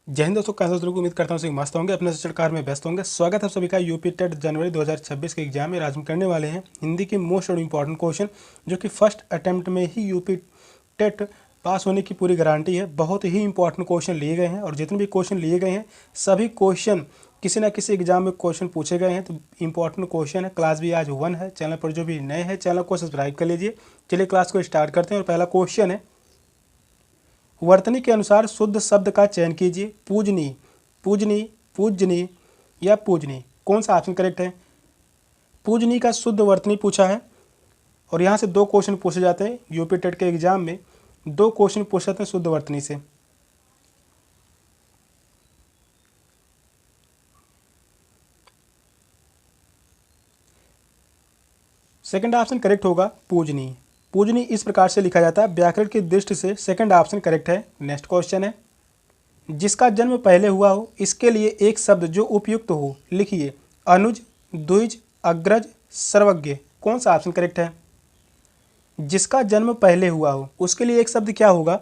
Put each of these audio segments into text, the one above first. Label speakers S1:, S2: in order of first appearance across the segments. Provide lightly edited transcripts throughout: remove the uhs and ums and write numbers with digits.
S1: जय हिंद दोस्तों, कैसे लोग उम्मीद करता हूँ सभी मस्त होंगे, अपने शिक्षण कार्य में व्यस्त होंगे। स्वागत है सभी का यूपी टेट जनवरी 2026 के एग्जाम में। आज हम करने वाले हैं हिंदी की मोस्ट और इम्पॉर्टेंट क्वेश्चन, जो कि फर्स्ट अटेम्प्ट में ही यूपी टेट पास होने की पूरी गारंटी है। बहुत ही इंपॉर्टेंट क्वेश्चन लिए गए हैं और जितने भी क्वेश्चन लिए गए हैं सभी क्वेश्चन किसी ना किसी एग्जाम में क्वेश्चन पूछे गए हैं, तो इंपॉर्टेंट क्वेश्चन है। क्लास भी आज 1 है। चैनल पर जो भी नए हैं चैनल को सब्सक्राइब कर लीजिए। चलिए क्लास को स्टार्ट करते हैं और पहला क्वेश्चन है, वर्तनी के अनुसार शुद्ध शब्द का चयन कीजिए। पूजनी, पूजनी, पूजनी या पूजनी, कौन सा ऑप्शन करेक्ट है? पूजनी का शुद्ध वर्तनी पूछा है और यहाँ से दो क्वेश्चन पूछे जाते हैं। यूपी टेट के एग्जाम में दो क्वेश्चन पूछे जाते हैं शुद्ध वर्तनी से। सेकंड ऑप्शन करेक्ट होगा पूजनी। पूजनी इस प्रकार से लिखा जाता है, व्याकरण की दृष्टि से सेकंड ऑप्शन करेक्ट है। नेक्स्ट क्वेश्चन है, जिसका जन्म पहले हुआ हो इसके लिए एक शब्द जो उपयुक्त हो लिखिए। अनुज, द्विज, अग्रज, सर्वज्ञ, कौन सा ऑप्शन करेक्ट है? जिसका जन्म पहले हुआ हो उसके लिए एक शब्द क्या होगा?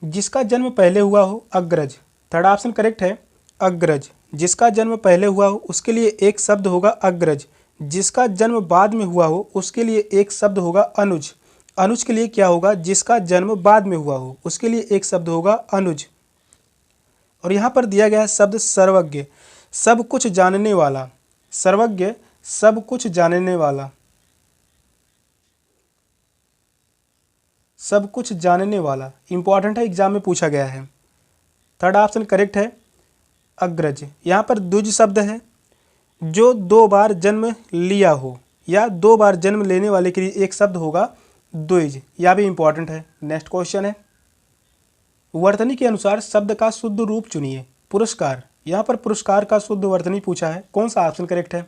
S1: जिसका जन्म पहले हुआ हो अग्रज, थर्ड ऑप्शन करेक्ट है अग्रज। जिसका जन्म पहले हुआ हो उसके लिए एक शब्द होगा अग्रज। जिसका जन्म बाद में हुआ हो उसके लिए एक शब्द होगा अनुज। अनुज के लिए क्या होगा? जिसका जन्म बाद में हुआ हो उसके लिए एक शब्द होगा अनुज। और यहाँ पर दिया गया है शब्द सर्वज्ञ, सब कुछ जानने वाला। सर्वज्ञ, सब कुछ जानने वाला, सब कुछ जानने वाला इंपॉर्टेंट है, एग्जाम में पूछा गया है। थर्ड ऑप्शन करेक्ट है अग्रज। यहाँ पर द्विज शब्द है, जो दो बार जन्म लिया हो या दो बार जन्म लेने वाले के लिए एक शब्द होगा द्विज, यह भी इंपॉर्टेंट है। नेक्स्ट क्वेश्चन है, वर्तनी के अनुसार शब्द का शुद्ध रूप चुनिए। पुरस्कार, यहाँ पर पुरस्कार का शुद्ध वर्तनी पूछा है, कौन सा ऑप्शन करेक्ट है?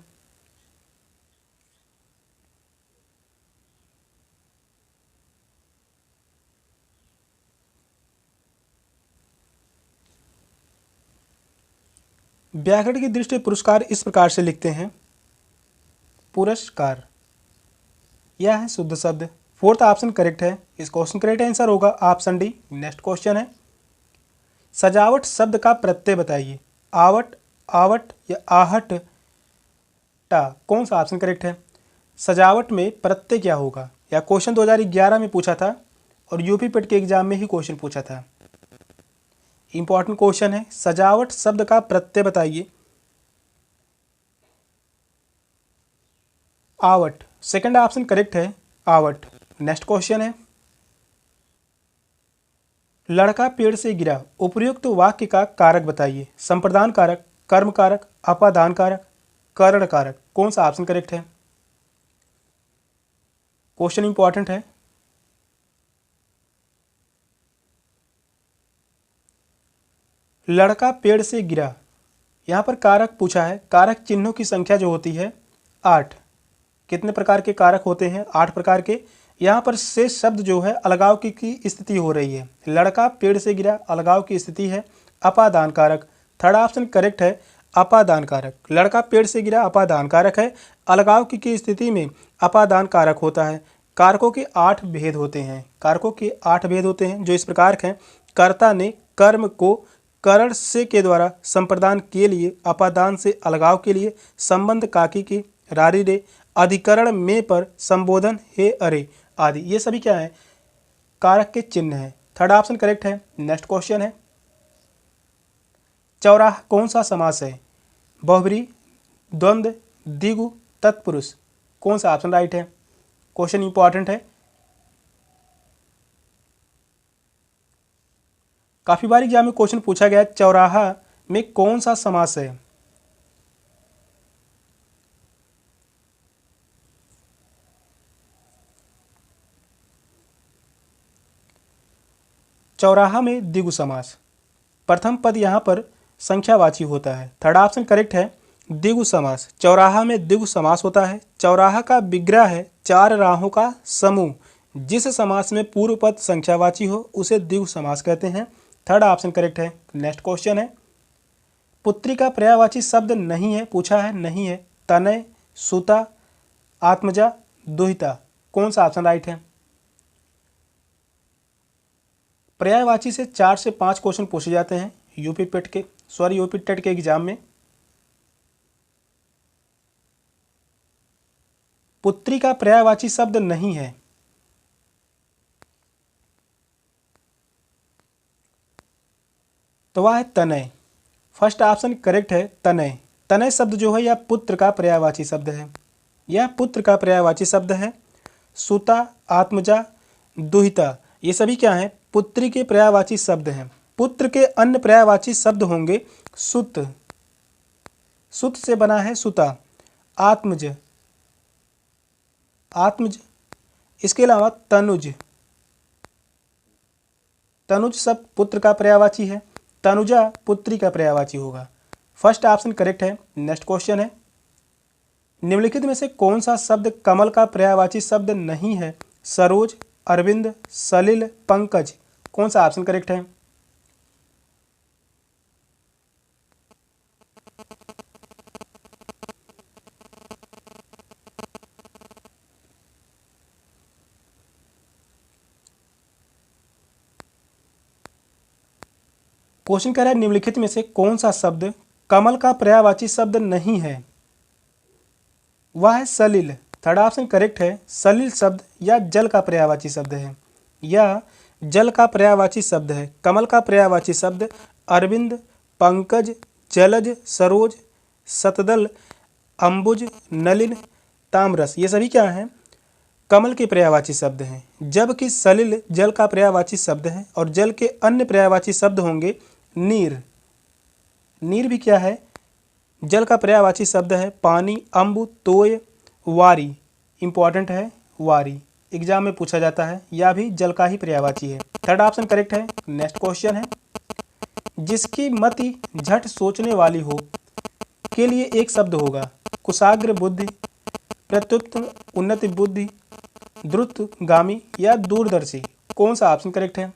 S1: व्याकरण की दृष्टि से पुरस्कार इस प्रकार से लिखते हैं, पुरस्कार, यह है शुद्ध शब्द। फोर्थ ऑप्शन करेक्ट है। इस क्वेश्चन करेक्ट आंसर होगा ऑप्शन डी। नेक्स्ट क्वेश्चन है, सजावट शब्द का प्रत्यय बताइए। आवट, आवट या आहट टा, कौन सा ऑप्शन करेक्ट है? सजावट में प्रत्यय क्या होगा? या क्वेश्चन 2011 में पूछा था और यूपी पेट के एग्जाम में ही क्वेश्चन पूछा था। इंपॉर्टेंट क्वेश्चन है, सजावट शब्द का प्रत्यय बताइए। आवट, सेकंड ऑप्शन करेक्ट है आवट। नेक्स्ट क्वेश्चन है, लड़का पेड़ से गिरा, उपर्युक्त वाक्य का कारक बताइए। संप्रदान कारक, कर्म कारक, अपादान कारक, करण कारक, कौन सा ऑप्शन करेक्ट है? क्वेश्चन इंपॉर्टेंट है। लड़का पेड़ से गिरा, यहाँ पर कारक पूछा है। कारक चिन्हों की संख्या जो होती है 8। कितने प्रकार के कारक होते हैं? 8 प्रकार के। यहाँ पर शेष शब्द जो है अलगाव की स्थिति हो रही है। लड़का पेड़ से गिरा अलगाव की स्थिति है, अपादान कारक। थर्ड ऑप्शन करेक्ट है अपादान कारक। लड़का पेड़ से गिरा अपादान कारक है, अलगाव की स्थिति में अपादान कारक होता है। कारकों के 8 भेद होते हैं। कारकों के 8 भेद होते हैं जो इस प्रकार हैं, कर्ता ने कर्म को करण से के द्वारा संप्रदान के लिए, अपादान से अलगाव के लिए, संबंध काकी की, रारी रे, अधिकरण में पर, संबोधन हे अरे आदि, ये सभी क्या है? कारक के चिन्ह हैं। थर्ड ऑप्शन करेक्ट है। नेक्स्ट क्वेश्चन है, चौराहा कौन सा समास है? बहुब्री, द्वंद्व, द्विगु, तत्पुरुष, कौन सा ऑप्शन राइट है? क्वेश्चन इंपॉर्टेंट है। काफी बार एग्जाम में क्वेश्चन पूछा गया है, चौराहा में कौन सा समास है? चौराहा में द्विगु समास। प्रथम पद यहाँ पर संख्यावाची होता है। थर्ड ऑप्शन करेक्ट है द्विगु समास। चौराहा में द्विगु समास होता है। चौराहा का विग्रह है 4 राहों का समूह। जिस समास में पूर्व पद संख्यावाची हो उसे द्विगु समास कहते हैं। थर्ड ऑप्शन करेक्ट है। नेक्स्ट क्वेश्चन है, पुत्री का पर्यायवाची शब्द नहीं है, पूछा है नहीं है। तनय, सुता, आत्मजा, दुहिता, कौन सा ऑप्शन राइट है? पर्यायवाची से 4 से 5 क्वेश्चन पूछे जाते हैं यूपी टेट के एग्जाम में। पुत्री का पर्यायवाची शब्द नहीं है, तो वह है तनय। फर्स्ट ऑप्शन करेक्ट है, तनय। तनय शब्द जो है यह पुत्र का पर्यायवाची शब्द है, यह पुत्र का पर्यायवाची शब्द है। सुता, आत्मजा, दुहिता, ये सभी क्या हैं? पुत्री के पर्यायवाची शब्द हैं। पुत्र के अन्य पर्यायवाची शब्द होंगे सुत, सुत से बना है सुता, आत्मज, आत्मज, इसके अलावा तनुज, तनुज शब्द पुत्र का पर्यायवाची है, तनुजा पुत्री का पर्यायवाची होगा। फर्स्ट ऑप्शन करेक्ट है। नेक्स्ट क्वेश्चन है, निम्नलिखित में से कौन सा शब्द कमल का पर्यायवाची शब्द नहीं है? सरोज, अरविंद, सलिल, पंकज, कौन सा ऑप्शन करेक्ट है? क्वेश्चन कह रहा है निम्नलिखित में से कौन सा शब्द कमल का पर्यायवाची शब्द नहीं है? वह है सलिल। थर्ड ऑप्शन करेक्ट है। सलिल शब्द या जल का पर्यायवाची शब्द है, यह जल का पर्यायवाची शब्द है। कमल का पर्यायवाची शब्द अरविंद, पंकज, जलज, सरोज, शतदल, अंबुज, नलिन, ताम्रस, ये सभी क्या हैं? कमल के पर्यायवाची शब्द हैं। जबकि सलिल जल का पर्यायवाची शब्द है और जल के अन्य पर्यायवाची शब्द होंगे नीर। नीर भी क्या है? जल का पर्यायवाची शब्द है। पानी, अम्बु, तोय, वारी, इंपॉर्टेंट है वारी, एग्जाम में पूछा जाता है, यह भी जल का ही पर्यायवाची है। थर्ड ऑप्शन करेक्ट है। नेक्स्ट क्वेश्चन है, जिसकी मति झट सोचने वाली हो के लिए एक शब्द होगा। कुशाग्र बुद्धि, प्रत्युत उन्नति बुद्धि, द्रुतगामी या दूरदर्शी, कौन सा ऑप्शन करेक्ट है?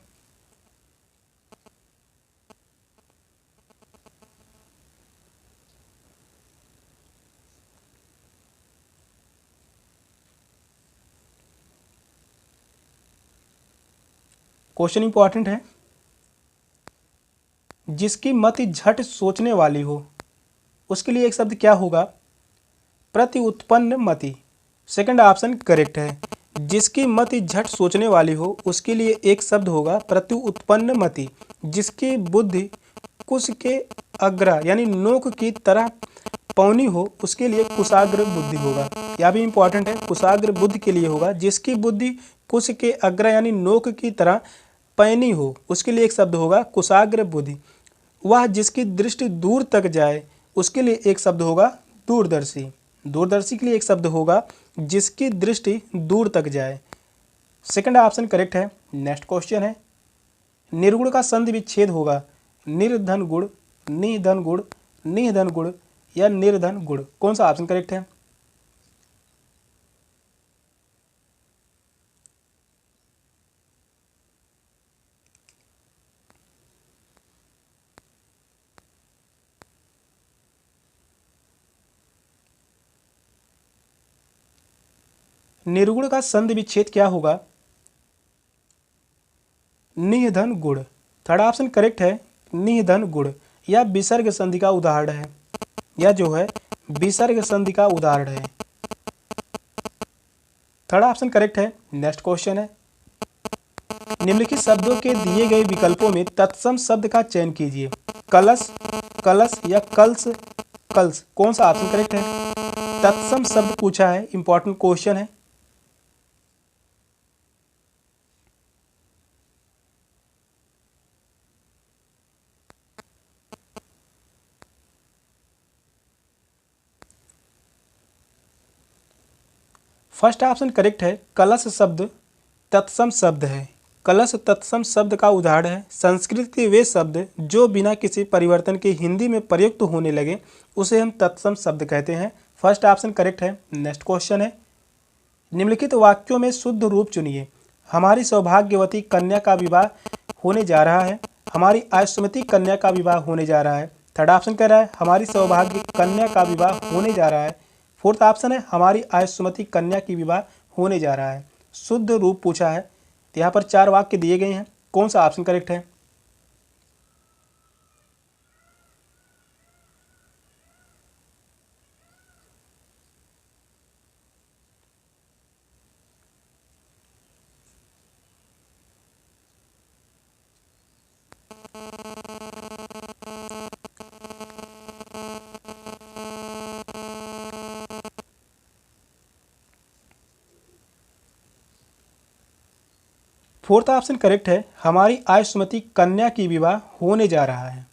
S1: क्वेश्चन इंपॉर्टेंट है। जिसकी मति झट सोचने वाली हो उसके लिए एक शब्द क्या होगा? प्रति उत्पन्न मति। सेकंड ऑप्शन करेक्ट है। जिसकी मति झट सोचने वाली हो उसके लिए एक शब्द होगा प्रति उत्पन्न मति। जिसकी बुद्धि कुश के अग्र यानी नोक की तरह पौनी हो उसके लिए कुशाग्र बुद्धि होगा, यह भी इंपॉर्टेंट है। कुशाग्र बुद्धि के लिए होगा जिसकी बुद्धि कुश के अग्र यानी नोक की तरह पैनी हो उसके लिए एक शब्द होगा कुशाग्र बुद्धि। वह जिसकी दृष्टि दूर तक जाए उसके लिए एक शब्द होगा दूरदर्शी। दूरदर्शी के लिए एक शब्द होगा जिसकी दृष्टि दूर तक जाए। सेकंड ऑप्शन करेक्ट है। नेक्स्ट क्वेश्चन है, निर्गुण का संधि विच्छेद होगा निर्धन गुण, निधन गुण, निधन गुण या निर्धन गुण, कौन सा ऑप्शन करेक्ट है? निर्गुण का संधि विच्छेद क्या होगा? निधन गुण। थर्ड ऑप्शन करेक्ट है। निधन गुण यह विसर्ग संधि का उदाहरण है, यह जो है विसर्ग संधि का उदाहरण है। थर्ड ऑप्शन करेक्ट है। नेक्स्ट क्वेश्चन है, निम्नलिखित शब्दों के दिए गए विकल्पों में तत्सम शब्द का चयन कीजिए। कलश, कलश या कल्स, कल्स, कौन सा ऑप्शन करेक्ट है? तत्सम शब्द पूछा है, इंपॉर्टेंट क्वेश्चन है। फर्स्ट ऑप्शन करेक्ट है। कलश शब्द तत्सम शब्द है। कलश तत्सम शब्द का उदाहरण है। संस्कृत के वे शब्द जो बिना किसी परिवर्तन के हिंदी में प्रयुक्त होने लगे उसे हम तत्सम शब्द कहते हैं। फर्स्ट ऑप्शन करेक्ट है। नेक्स्ट क्वेश्चन है, निम्नलिखित वाक्यों में शुद्ध रूप चुनिए। हमारी सौभाग्यवती कन्या का विवाह होने जा रहा है। हमारी आयुष्मती कन्या का विवाह होने जा रहा है। थर्ड ऑप्शन कह रहा है हमारी सौभाग्य कन्या का विवाह होने जा रहा है। फोर्थ ऑप्शन है हमारी आयुष्मती कन्या की विवाह होने जा रहा है। शुद्ध रूप पूछा है, तो यहाँ पर 4 वाक्य दिए गए हैं, कौन सा ऑप्शन करेक्ट है? फोर्थ ऑप्शन करेक्ट है, हमारी आयुष्मती कन्या की विवाह होने जा रहा है।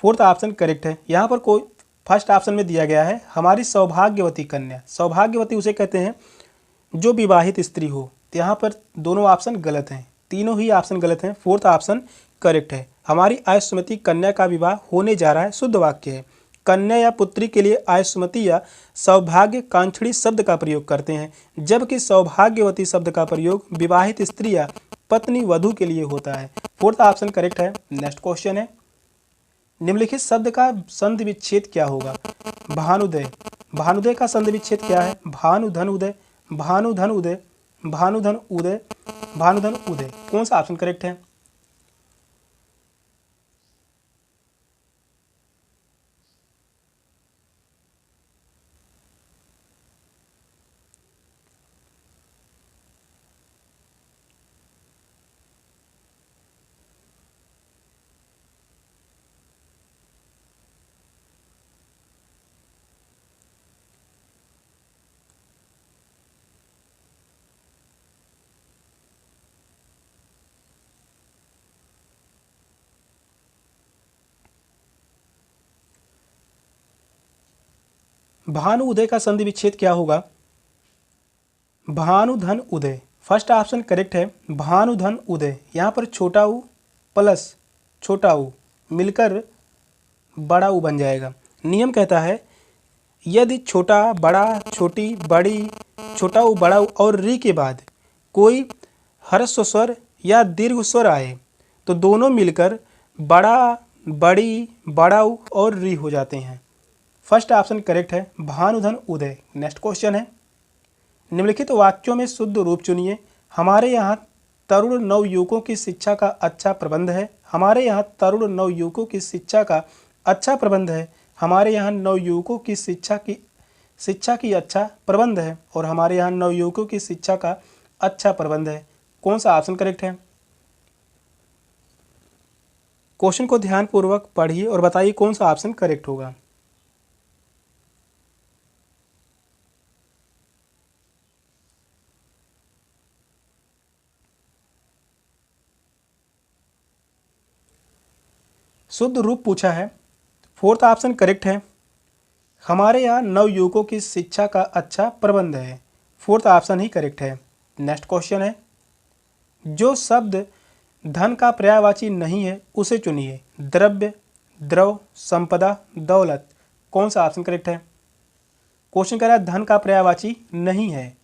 S1: फोर्थ ऑप्शन करेक्ट है। यहाँ पर कोई फर्स्ट ऑप्शन में दिया गया है हमारी सौभाग्यवती कन्या। सौभाग्यवती उसे कहते हैं जो विवाहित स्त्री हो। तो यहाँ पर दोनों ऑप्शन गलत हैं, तीनों ही ऑप्शन गलत हैं। फोर्थ ऑप्शन करेक्ट है, हमारी आयुष्मती कन्या का विवाह होने जा रहा है, शुद्ध वाक्य है। कन्या या पुत्री के लिए आयुष्मती या सौभाग्य कांक्षणी शब्द का प्रयोग करते हैं, जबकि सौभाग्यवती शब्द का प्रयोग विवाहित स्त्री या पत्नी वधू के लिए होता है। फोर्थ ऑप्शन करेक्ट है। नेक्स्ट क्वेश्चन है, निम्नलिखित शब्द का संधि विच्छेद क्या होगा? भानुदय। भानुदय का संधि विच्छेद क्या है? भानुधन उदय, भानुधन उदय, भानुधन उदय, भानुधन उदय। कौन सा ऑप्शन करेक्ट है? भानु उदय का संधि विच्छेद क्या होगा? भानुधन उदय। फर्स्ट ऑप्शन करेक्ट है, भानुधन उदय। यहाँ पर छोटा ऊ प्लस छोटा ऊ मिलकर बड़ा ऊ बन जाएगा। नियम कहता है यदि छोटा बड़ा छोटी बड़ी छोटा ऊ बड़ा ऊ और री के बाद कोई ह्रस्व स्वर या दीर्घ स्वर आए तो दोनों मिलकर बड़ा बड़ी बड़ा ऊ और री हो जाते हैं। फर्स्ट ऑप्शन करेक्ट है, भानुधन उदय। नेक्स्ट क्वेश्चन है, निम्नलिखित वाक्यों में शुद्ध रूप चुनिए। हमारे यहाँ तरुण नवयुवकों की शिक्षा का अच्छा प्रबंध है। हमारे यहाँ तरुण नवयुवकों की शिक्षा का अच्छा प्रबंध है। हमारे यहाँ नवयुवकों की शिक्षा की अच्छा प्रबंध है। और हमारे यहाँ नवयुवकों की शिक्षा का अच्छा प्रबंध है। कौन सा ऑप्शन करेक्ट है? क्वेश्चन को ध्यानपूर्वक पढ़िए और बताइए कौन सा ऑप्शन करेक्ट होगा। शुद्ध रूप पूछा है, फोर्थ ऑप्शन करेक्ट है, हमारे यहाँ नवयुवकों की शिक्षा का अच्छा प्रबंध है। फोर्थ ऑप्शन ही करेक्ट है। नेक्स्ट क्वेश्चन है, जो शब्द धन का पर्यायवाची नहीं है उसे चुनिए। द्रव्य, द्रव, संपदा, दौलत। कौन सा ऑप्शन करेक्ट है? क्वेश्चन कह रहा है धन का पर्यायवाची नहीं है।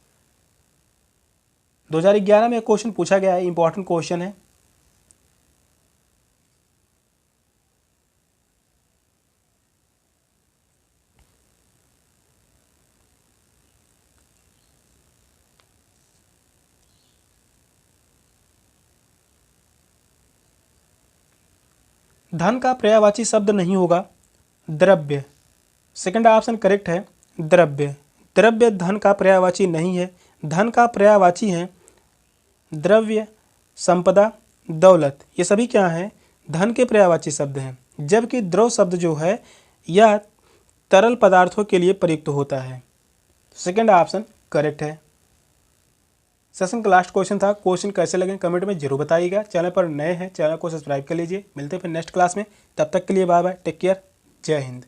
S1: 2011 में क्वेश्चन पूछा गया है, इंपॉर्टेंट क्वेश्चन है। धन का पर्यायवाची शब्द नहीं होगा, द्रव्य। सेकंड ऑप्शन करेक्ट है, द्रव्य। द्रव्य धन का पर्यायवाची नहीं है। धन का पर्यायवाची है द्रव्य, संपदा, दौलत। ये सभी क्या हैं? धन के पर्यायवाची शब्द हैं। जबकि द्रव शब्द जो है यह तरल पदार्थों के लिए प्रयुक्त होता है। सेकंड ऑप्शन करेक्ट है। सेशन का लास्ट क्वेश्चन था। क्वेश्चन कैसे लगे कमेंट में जरूर बताइएगा। चैनल पर नए हैं, चैनल को सब्सक्राइब कर लीजिए। मिलते हैं फिर नेक्स्ट क्लास में। तब तक के लिए बाय बाय, टेक केयर, जय हिंद।